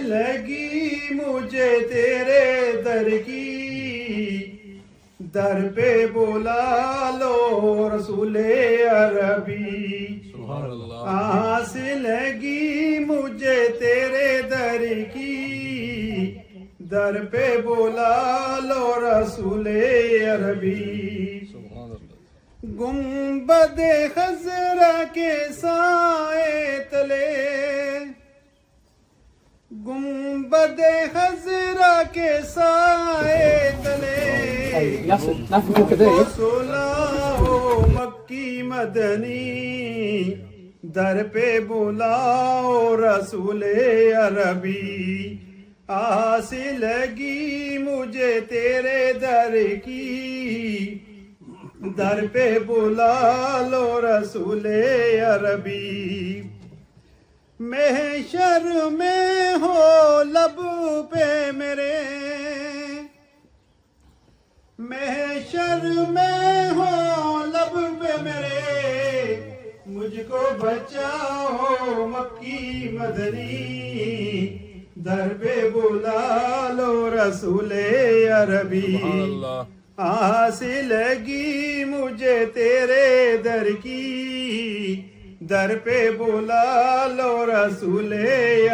लगी मुझे तेरे दर की, दर पे बुला लो रसूले अरबी। आस लगी मुझे तेरे दर की, दर पे बुला लो रसूले अरबी। गुंबद खजरा के साए तले, गुंबद खजरा के साए तले, सुलाओ मक्की मदनी, दर पे बुलाओ रसूले अरबी। आस लगी मुझे तेरे दर की, दर पे बुला लो रसूले अरबी। महशर में हो लब पे मेरे, महशर में हो लब पे मेरे, मुझको बचाओ मक्की मदनी, दर पे बुला लो रसूले अरबी। आस लगी मुझे तेरे दर की, दर पे बुला लो रसूले